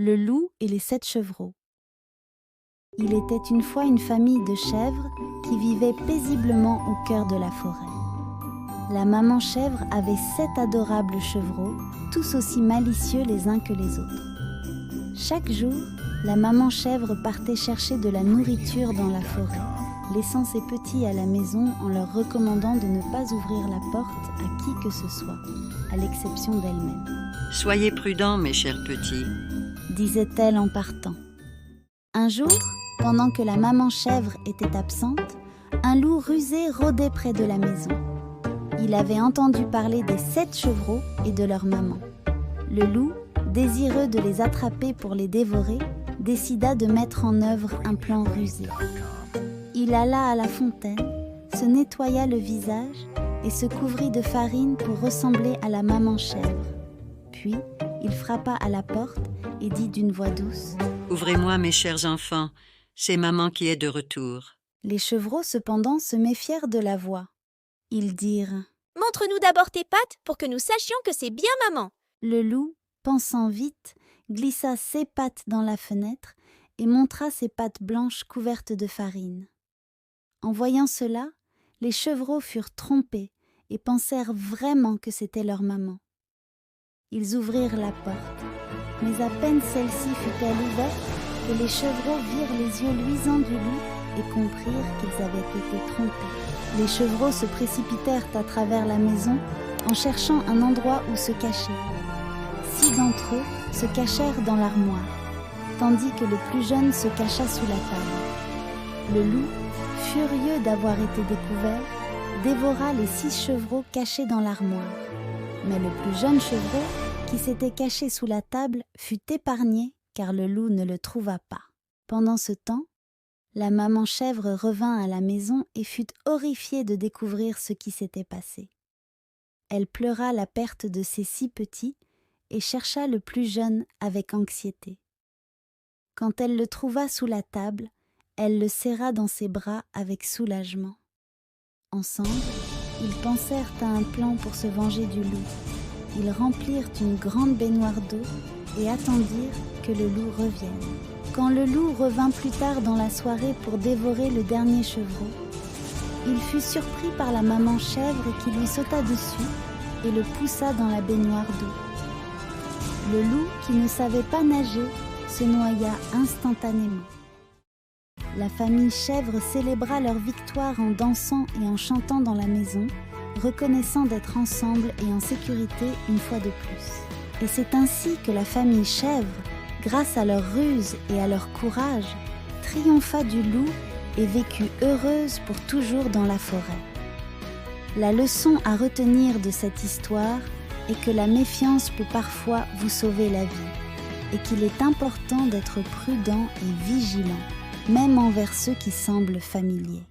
Le loup et les 7 chevreaux. Il était une fois une famille de chèvres qui vivait paisiblement au cœur de la forêt. La maman chèvre avait 7 adorables chevreaux, tous aussi malicieux les uns que les autres. Chaque jour, la maman chèvre partait chercher de la nourriture dans la forêt, laissant ses petits à la maison en leur recommandant de ne pas ouvrir la porte à qui que ce soit, à l'exception d'elle-même. « Soyez prudents, mes chers petits, » disait-elle en partant. Un jour, pendant que la maman chèvre était absente, un loup rusé rôdait près de la maison. Il avait entendu parler des 7 chevreaux et de leur maman. Le loup, désireux de les attraper pour les dévorer, décida de mettre en œuvre un plan rusé. Il alla à la fontaine, se nettoya le visage et se couvrit de farine pour ressembler à la maman chèvre. Puis, il frappa à la porte et dit d'une voix douce : « Ouvrez-moi, mes chers enfants, c'est maman qui est de retour. » Les chevreaux, cependant, se méfièrent de la voix. Ils dirent : « Montre-nous d'abord tes pattes pour que nous sachions que c'est bien maman. » Le loup, pensant vite, glissa ses pattes dans la fenêtre et montra ses pattes blanches couvertes de farine. En voyant cela, les chevreaux furent trompés et pensèrent vraiment que c'était leur maman. Ils ouvrirent la porte, mais à peine celle-ci fut-elle ouverte que les chevreaux virent les yeux luisants du loup et comprirent qu'ils avaient été trompés. Les chevreaux se précipitèrent à travers la maison en cherchant un endroit où se cacher. 6 d'entre eux se cachèrent dans l'armoire, tandis que le plus jeune se cacha sous la table. Le loup, furieux d'avoir été découvert, dévora les 6 chevreaux cachés dans l'armoire. Mais le plus jeune chevreau, qui s'était caché sous la table, fut épargné car le loup ne le trouva pas. Pendant ce temps, la maman chèvre revint à la maison et fut horrifiée de découvrir ce qui s'était passé. Elle pleura la perte de ses 6 petits et chercha le plus jeune avec anxiété. Quand elle le trouva sous la table, elle le serra dans ses bras avec soulagement. Ensemble, ils pensèrent à un plan pour se venger du loup. Ils remplirent une grande baignoire d'eau et attendirent que le loup revienne. Quand le loup revint plus tard dans la soirée pour dévorer le dernier chevreau, il fut surpris par la maman chèvre qui lui sauta dessus et le poussa dans la baignoire d'eau. Le loup, qui ne savait pas nager, se noya instantanément. La famille chèvre célébra leur victoire en dansant et en chantant dans la maison, reconnaissant d'être ensemble et en sécurité une fois de plus. Et c'est ainsi que la famille chèvre, grâce à leur ruse et à leur courage, triompha du loup et vécut heureuse pour toujours dans la forêt. La leçon à retenir de cette histoire est que la méfiance peut parfois vous sauver la vie et qu'il est important d'être prudent et vigilant, même envers ceux qui semblent familiers.